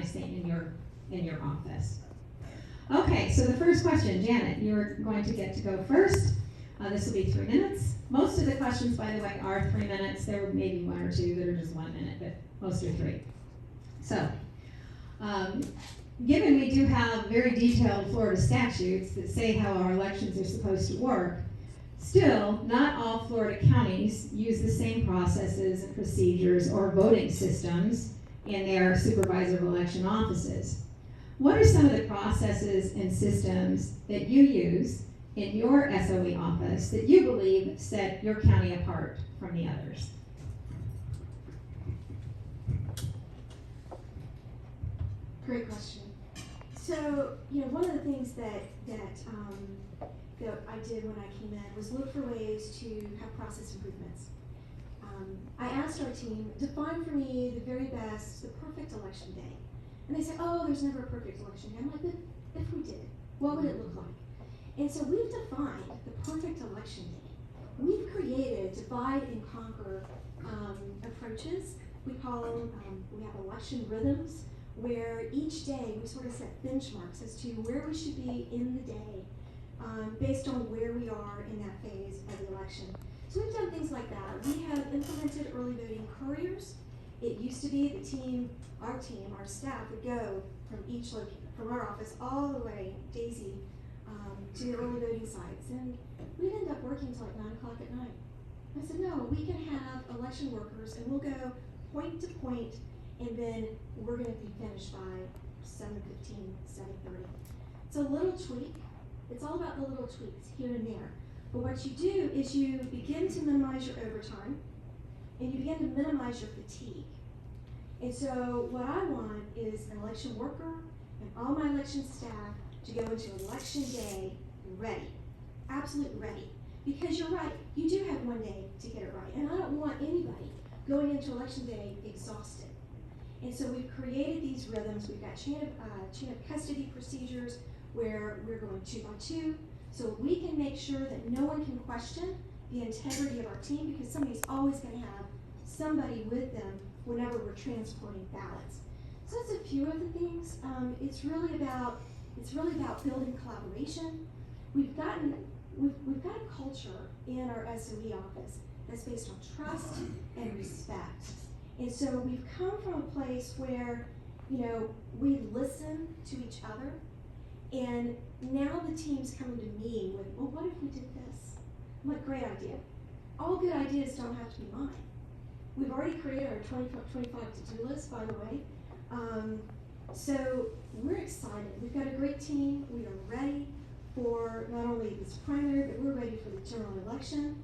county seat in your office. Okay, so the first question, Janet, you're going to get to go first. This will be 3 minutes. Most of the questions, by the way, are 3 minutes. There may be 1 or 2 that are just 1 minute, but most are 3. So, given we do have very detailed Florida statutes that say how our elections are supposed to work, still, not all Florida counties use the same processes and procedures or voting systems in their supervisor of election offices. What are some of the processes and systems that you use in your SOE office that you believe set your county apart from the others? Great question. So, one of the things that I did when I came in was look for ways to have process improvements. I asked our team, define for me the very best, the perfect election day. And they said, oh, there's never a perfect election day. I'm like, but if we did, what would it look like? And so we've defined the perfect election day. We've created divide and conquer approaches. We call them, we have election rhythms, where each day we sort of set benchmarks as to where we should be in the day based on where we are in that phase of the election. So we've done things like that. We have implemented early voting couriers. It used to be our staff would go from our office all the way, Daisy, to the early voting sites. And we'd end up working until like 9 o'clock at night. I said, no, we can have election workers and we'll go point to point, and then we're going to be finished by 7:15, 7:30. It's a little tweak. It's all about the little tweaks here and there. But what you do is you begin to minimize your overtime, and you begin to minimize your fatigue. And so what I want is an election worker and all my election staff to go into election day ready, absolutely ready. Because you're right, you do have 1 day to get it right. And I don't want anybody going into election day exhausted. And so we've created these rhythms. We've got chain of custody procedures where we're going 2 by 2. So we can make sure that no one can question the integrity of our team, because somebody's always going to have somebody with them whenever we're transporting ballots. So that's a few of the things. It's really about building collaboration. We've got a culture in our SOE office that's based on trust and respect. And so we've come from a place where, we listen to each other, and now the team's coming to me with, well, what if we did this? I'm like, great idea. All good ideas don't have to be mine. We've already created our 25 to-do list, by the way. So we're excited. We've got a great team. We are ready for not only this primary, but we're ready for the general election.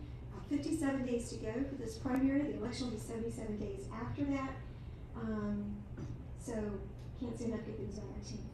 57 days to go for this primary. The election will be 77 days after that. So can't say enough good things about our team.